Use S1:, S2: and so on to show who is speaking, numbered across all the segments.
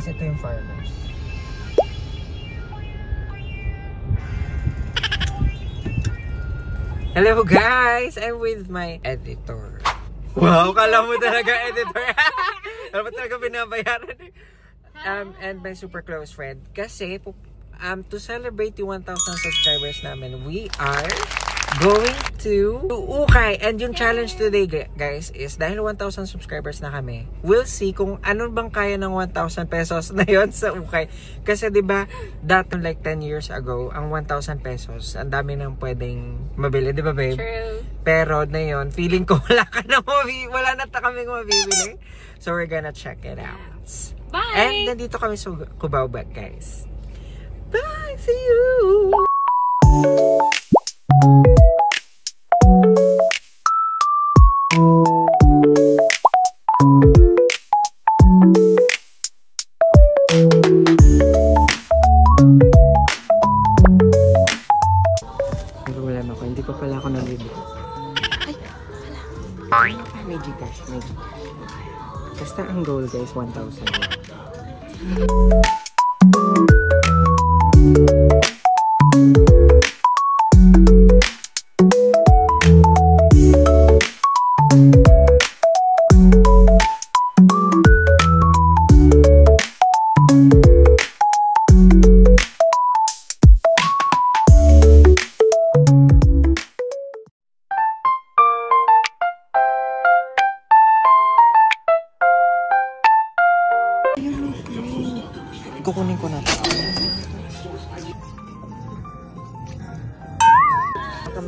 S1: Kasi ito yung farmers. Hello guys! I'm with my editor. Wow, kala mo talaga editor. Kala mo talaga binabayaran. And my super close friend. Kasi to celebrate yung 1,000 subscribers namin, we are going to Ukay. And yung challenge today guys is dahil 1,000 subscribers na kami, we'll see kung ano bang kaya ng 1,000 pesos na yon sa Ukay. Kasi diba, like 10 years ago, ang 1,000 pesos, ang dami nang pwedeng mabili, diba babe?
S2: True.
S1: Pero na yun, feeling ko wala wala na kaming mabibili. So we're gonna check it out.
S2: Bye!
S1: And nandito kami sa Cubao Back guys. Bye! See you! Problema ko, hindi pa pala ako nalibig. Ay, may Gcash, may Gcash. Basta ang goal guys, 1,000. Kukunin ko na ito.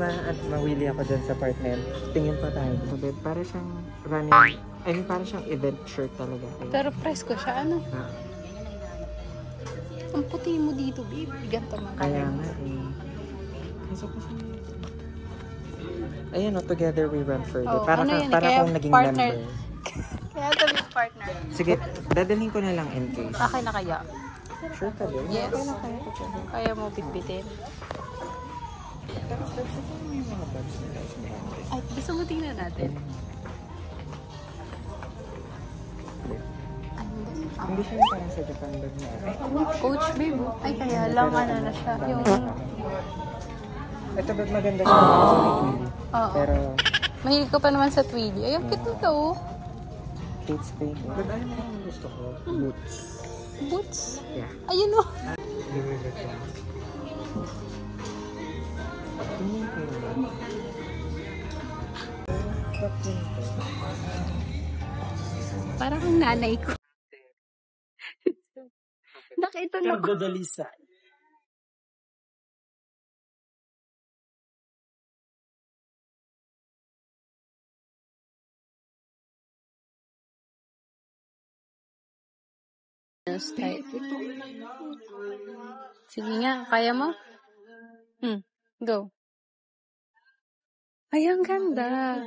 S1: At mawili ako dyan sa partner. Tingin pa tayo. Para siyang running, para siyang event shirt talaga.
S2: Pero presko siya, ano? Ang puti mo dito, babe. Ganto man.
S1: Kaya nga Ayan, together we run further.
S2: Oh,
S1: para
S2: ano
S1: para akong naging
S2: partner.
S1: member.
S2: Kaya sabi partner.
S1: Sige, dadalhin ko na lang in case.
S2: Okay na kaya?
S1: Sure ka din?
S2: Yes.
S1: Okay na kaya ko siya.
S2: Kaya mo bitbitin. Ay, gusto mo tingnan natin?
S1: Hindi siya yung parang sa Japan bag na.
S2: Coach, babe. Ay, kaya lang ano na siya. Yung...
S1: Ito bag maganda siya sa Tweety.
S2: Oo.
S1: Pero...
S2: Mahilig ko pa naman sa Tweety. Ay, ang cute nito.
S1: Kate Spade. But ano na yung gusto ko? Boots.
S2: Boots?
S1: Yeah.
S2: Ayun o. Parang ang nanay ko. Nakita na ko.
S1: Dalisan.
S2: Sige nga, kaya mo? Go. Ay, ang ganda.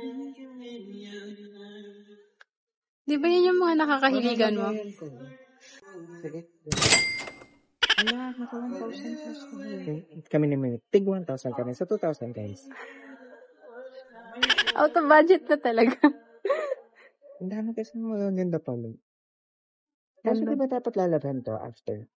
S2: Di ba yan yung mga nakakahiligan mo?
S1: Sige. Wala, naka 1,000 kami ni Minute. Tig 1,000 kami. Sa 2,000 guys.
S2: Out of budget na talaga.
S1: Ang dami kasi magaganda pa. Kasi diba dapat lalaban to after?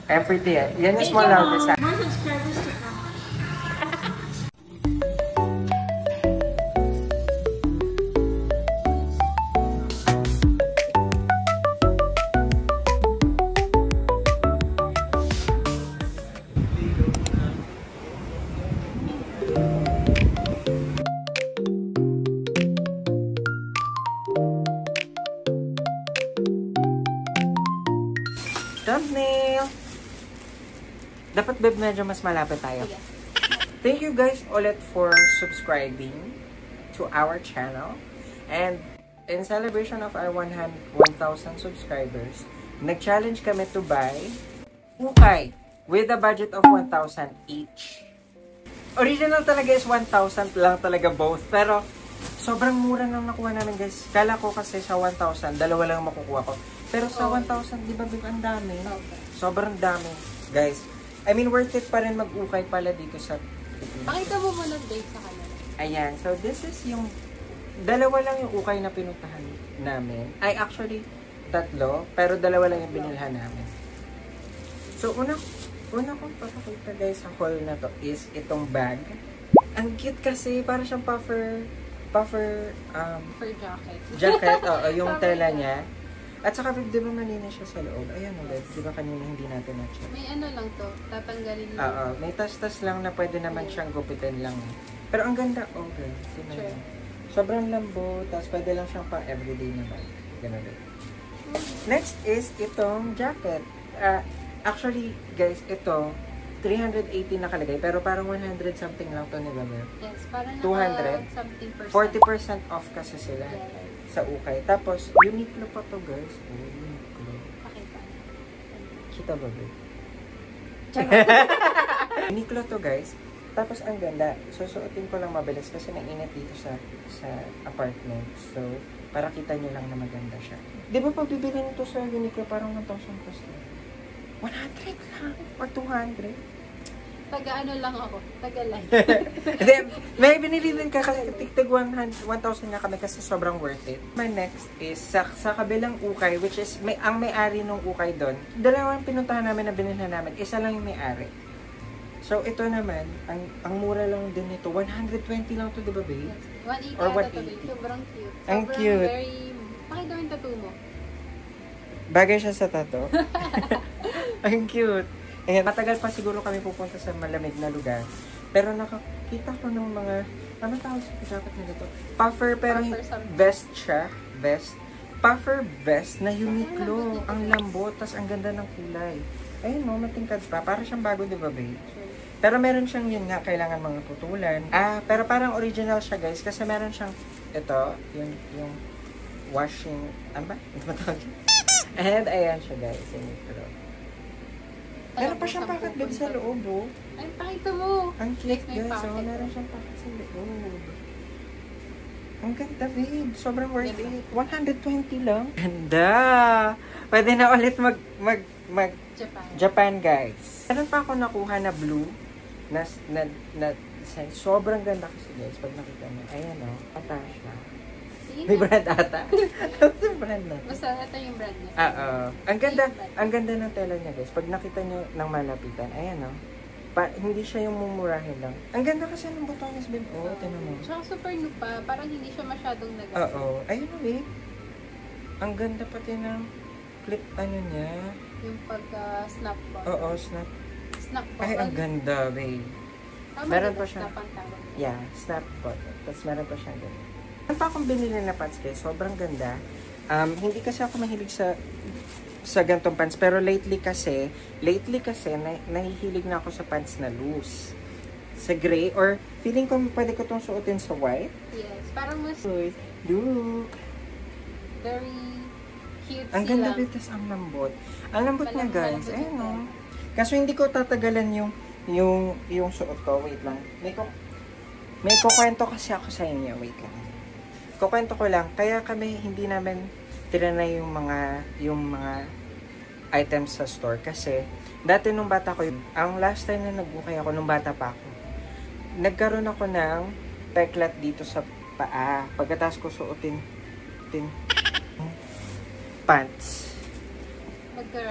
S1: I'm pretty eh. Yan yung small loudest.
S3: More subscribers to come.
S1: Thumbnail! Dapat medyo mas malapit tayo. Thank you guys ulit for subscribing to our channel. And in celebration of our 1,000 subscribers, nag-challenge kami to buy ukay with a budget of 1,000 each. Original talaga is 1,000 lang talaga both. Pero sobrang mura nang nakuha namin guys. Kala ko kasi sa 1,000, dalawa lang makukuha ko. Pero sa 1,000, di ba ang dami? Sobrang dami. Guys, I mean worth it pa rin mag-ukay pala dito sa
S2: Pakita mo muna date sa kanila.
S1: Ayan, so this is yung dalawa lang yung ukay na pinuntahan namin. Ay, actually, tatlo, pero dalawa lang yung binilhan namin. So, una kong papakita guys sa haul na to is itong bag. Ang cute kasi, para siyang puffer
S2: For
S1: jacket, yung tela niya. At saka, di ba malinis siya sa loob? Ayan ulit, di ba kanina hindi natin na-check?
S2: May ano lang to, tatanggalin lang.
S1: Oo, may tas-tas lang na pwede naman siyang gupitin lang. Pero ang ganda, guys.
S2: Sure.
S1: Sobrang lambo, tapos pwede lang siyang pang everyday naman. Ganun din. Next is itong jacket. Actually, guys, ito, 380 nakalagay, pero parang 100 something lang to, nila.
S2: Yes, parang
S1: 200.
S2: something percent.
S1: 40% off kasi sila sa ukay. Tapos, Uniqlo pa to, guys. Uniqlo.
S2: Pakita.
S1: Kita ba, babe? Uniqlo to, guys. Tapos, ang ganda. Susuotin ko lang mabilis kasi nainit dito sa apartment. So, para kita nyo lang na maganda siya. Di ba pag bibili nito sa Uniqlo, parang 1,000 plus lang? 100 lang? Or 200?
S2: Taga-ano lang ako. Taga-life.
S1: Then, may binili din ka kasi tig 1,000 nga kami kasi sobrang worth it. My next is sa kabilang ukay, which is ang may-ari nung ukay doon. Dalawang pinuntahan namin na binilhan namin. Isa lang yung may-ari. So, ito naman, ang mura lang din nito. 120 lang to, di ba, babe?
S2: 180
S1: Or
S2: ata
S1: 180.
S2: to, babe. Sobrang cute.
S1: Ang
S2: Sobrang
S1: cute.
S2: very... Pakita mo yung tattoo mo.
S1: Bagay siya sa tato. Ang cute. Ayan, matagal pa siguro kami pupunta sa malamig na lugar. Pero nakakita ko ng mga, anong tawag sa jacket na dito? Puffer, pero vest siya. Vest. Puffer vest na Uniqlo. Ang lambot, tas ang ganda ng kulay. Ayun mo, matingkad pa. Para siyang bago, di ba, babe? Pero meron siyang yun nga, kailangan mga putulan. Pero parang original siya, guys. Kasi meron siyang, ito, yung washing, ano ba? Ito matawag yun? And ayan siya, guys. Uniqlo. Meron pa siyang packet din sa loob, oh.
S2: Ay, pakita mo.
S1: Ang cute, guys. So, meron siyang packet sa loob. Ang ganda, babe. Sobrang worth it. 120 lang. Ganda! Pwede na ulit mag Japan, guys. Meron pa ako nakuha na blue na size. Sobrang ganda kasi, guys. Pag nakita mo. Ayan, oh. Ata siya. May brand ata. Ano brand na?
S2: Basta ito yung brand niya.
S1: Ang ganda ng tela niya, guys. Pag nakita nyo ng malapitan, ayan, oh. Hindi siya yung mumurahin lang. Ang ganda kasi ng botones, babe. Oh, tinan mo.
S2: Tsaka super new pa. Parang hindi siya masyadong nag-
S1: Oo. Ayun, babe. Ang ganda pati ng clip, ano niya.
S2: Yung pag-snap ball.
S1: Oo, snap.
S2: Snap ball.
S1: Ay, ang ganda, babe. Meron pa siya. Yeah, snap button. Tapos meron pa siya ganun. Meron pa akong binili na pants, guys. Sobrang ganda. Hindi kasi ako mahilig sa gantong pants. Pero lately kasi, nahihilig na ako sa pants na loose. Sa gray. Or, feeling ko pwede ko itong suotin sa white.
S2: Yes. Parang mas
S1: look.
S2: very cute
S1: Ang ganda dito, ang lambot. Ang lambot niya, guys. Ayun, no. Kaso hindi ko tatagalan yung suot ko. Wait lang. May kukwento kasi ako sa inyo. Wait lang. Kukwento ko lang. Kaya kami hindi namin tinanay yung mga items sa store. Kasi, dati nung bata ko, ang last time na nag-ukay ako, nung bata pa ako, nagkaroon ako ng peklat dito sa paa. Pagkatapos ko suotin pants.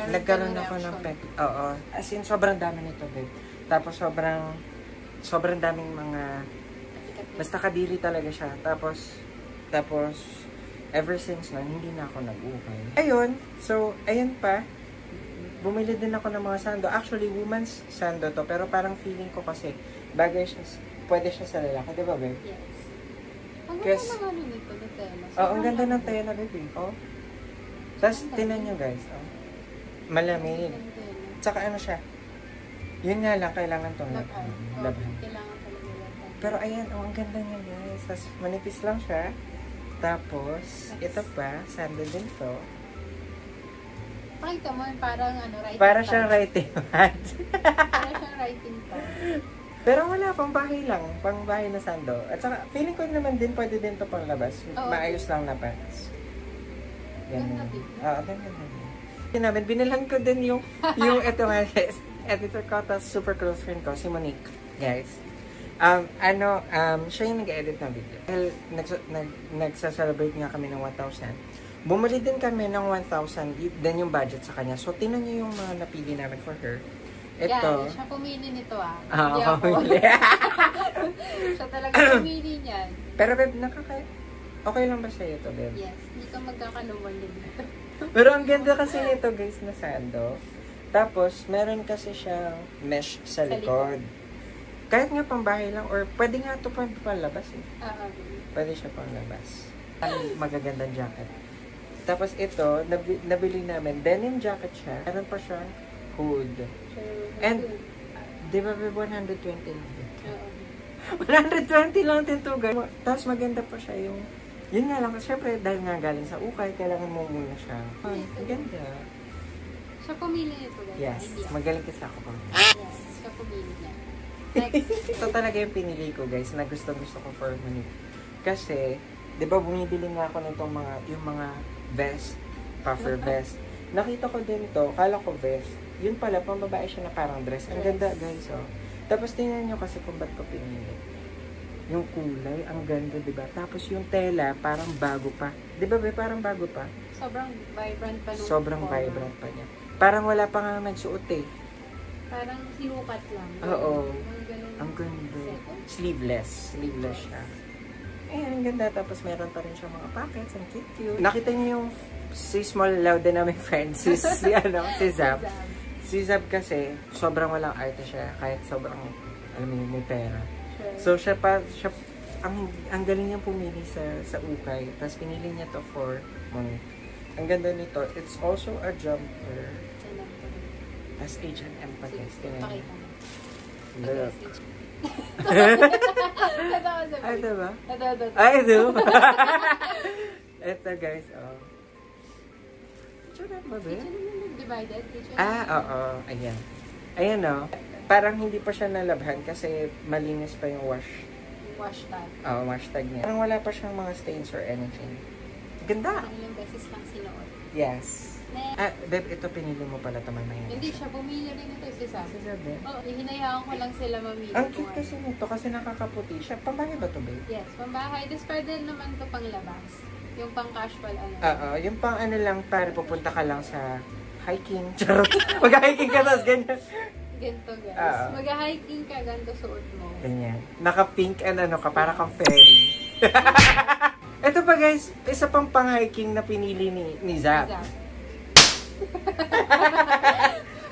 S1: Nagkaroon ako ng peklat. Oo. As in, sobrang dami nito, babe. Tapos, sobrang daming mga, basta kadiri talaga siya. Tapos, ever since nun, hindi na ako nag-ukay. Ayun. So, ayun pa. Bumili din ako ng mga sando. Actually, woman's sando to. Pero parang feeling ko kasi, bagay siya, pwede siya sa lalaki. Diba, babe?
S2: Yes. Ang ganda ng ano nito, na tela.
S1: Oo, ang ganda ng tela, babe. Oh. Tapos, tinan nyo, guys. Oh. Malamig. Tsaka ano siya. Yun nga lang, kailangan itong labhan.
S2: Kailangan talaga labhan.
S1: Pero ayan, ang ganda niya guys. Tapos manipis lang siya. Tapos, ito pa, sandal din to.
S2: Pakita mo, parang writing
S1: Para
S2: pad.
S1: siyang writing pad.
S2: Para siyang writing pad.
S1: Pero wala, pang bahay lang. Pang bahay na sando. At saka, feeling ko naman din, pwede din to pang labas.
S2: Oo.
S1: Maayos lang na pants.
S2: Ganda
S1: Ganun.
S2: din.
S1: Ganda namin. Binilhan ko din yung ito nga, editor ko, tapos super close friend ko, si Monique. Guys. Siya yung nag-edit ng video. Dahil nagsa-celebrate nga kami ng 1,000. Bumili din kami ng 1,000, then yung budget sa kanya. So, tingnan niyo yung mga napili namin for her. Ito.
S2: Yan, siya pumili nito
S1: Ako
S2: Hindi ako.
S1: pumili.
S2: Siya talaga pumili niyan.
S1: Pero babe, okay lang ba sa'yo ito, babe?
S2: Yes, hindi ka magkakaluman din dito.
S1: Pero ang ganda kasi nito, guys, na sando. Tapos, meron kasi siyang mesh sa likod. Kahit nga pang bahay lang, or pwede nga ito pang labas eh. Pwede siya pang labas. Ang magagandang jacket. Tapos ito, nabili namin, denim jacket siya. Meron pa siyang hood. And, di ba 120 lang din? 120 lang din to, guys. Tapos maganda pa siya yung, yun nga lang, syempre dahil nga galing sa ukay, kailangan mo muna siya. Ay, maganda.
S2: Siya pumili nito, guys.
S1: Yes, magaling kasi ako pa.
S2: Yes, siya pumili niya. Next.
S1: Ito talaga yung pinili ko, guys, na gusto ko for Monique. Kasi, di ba bumibili nga ako nitong yung mga vest, puffer vest. Nakita ko din ito, kala ko vest. Yun pala, pang babae siya na parang dress. Ang ganda, guys, oh. Tapos tingnan nyo kasi kung ba't ko pinili. Yung kulay, ang ganda, di ba? Tapos yung tela, parang bago pa. Di ba, parang bago pa?
S2: Sobrang vibrant pa nung
S1: Sobrang vibrant pa niya. Parang wala pa nga nagsuot eh.
S2: Parang sinukat lang.
S1: Oo.
S2: Ganun.
S1: Ang ganda. Sleeveless. Sleeveless siya. Ayan, ang ganda. Tapos meron pa rin siya mga pockets. Ang cute. Nakita niyo yung si Small Loud din namin friend. Si Zab. Si Zab kasi, sobrang walang arte siya. Kahit sobrang, alam mo, may pera. So, siya ang galing niyang pumili sa ukay. Tapos pinili niya to for Monique. Ang ganda nito. It's also a jumper. As H&M pa guys.
S2: Pakita mo.
S1: Look.
S2: Natawa sa
S1: Ay, diba?
S2: Natawa.
S1: Ay, do. Ito guys, oh. Tsura ba ba?
S2: Divided?
S1: Oo. Ayan. Ayan, oh. Parang hindi pa siya nalabhan kasi malinis pa yung wash.
S2: Wash tag.
S1: Wash tag niya. Parang wala pa siyang mga stains or anything. Ganda.
S2: Ilang beses lang sinuot.
S1: Yes. Babe, ito pinili mo pala ito mamaya.
S2: Hindi siya, bumili rin ito si Sam.
S1: Si Zab, eh?
S2: Oo, hinayaan ko lang sila mamili.
S1: Ang cute kasi nito kasi nakakaputi siya. Pambahay ba ito, babe?
S2: Yes, pambahay. Tapos pwede naman ito pang labas. Yung pang casual
S1: Oo, yung pang ano lang, para pupunta ka lang sa hiking. Charot. Mag-hiking ka tapos ganyan.
S2: Ganito guys. Mag-hiking ka, ganito suot mo.
S1: Ganyan. Naka-pink and ano ka, para kang fairy. Ito pa guys, isa pang pang-hiking na pinili ni Zab.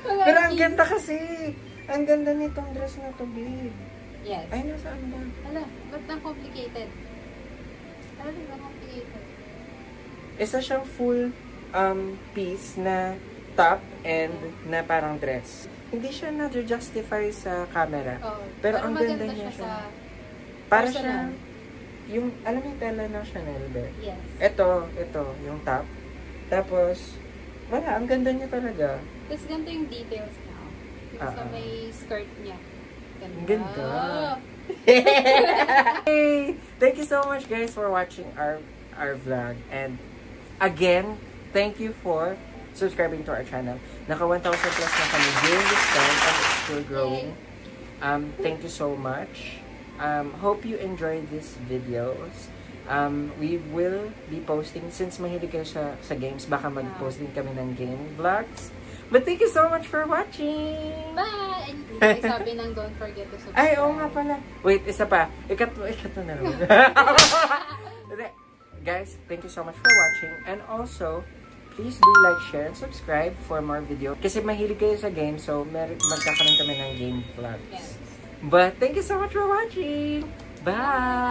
S1: Pero ang ganda kasi. Ang ganda nitong dress na to, babe.
S2: Yes.
S1: Ay, nasaan ba?
S2: Hala, ba't na complicated? Hala, di ba complicated?
S1: Isa siyang full piece na top and na parang dress. Hindi siya na-justify sa camera. Pero ang ganda niya siya. Para siya, yung, alam mo yung tela ng Chanel, babe?
S2: Yes.
S1: Ito, yung top. Tapos, wala, ang ganda niya talaga.
S2: Tapos ganito yung details na. Sa may skirt niya. Ganda.
S1: Ang ganda. Hey! Thank you so much guys for watching our vlog. And again, thank you for subscribing to our channel. Naka 1,000 plus na kami during this time and it's still growing. Thank you so much. Hope you enjoyed these videos. We will be posting, since mahilig kayo sa games, baka mag-post din kami ng game vlogs. But thank you so much for watching!
S2: Bye! And sabi nang don't forget to subscribe.
S1: Ay, oo nga pala. Wait, isa pa. Ikato na naman. Guys, thank you so much for watching. And also, please do like, share, and subscribe for more videos. Kasi mahilig kayo sa game, so magkakaroon kami ng game vlogs.
S2: Yes.
S1: But thank you so much for watching! Bye!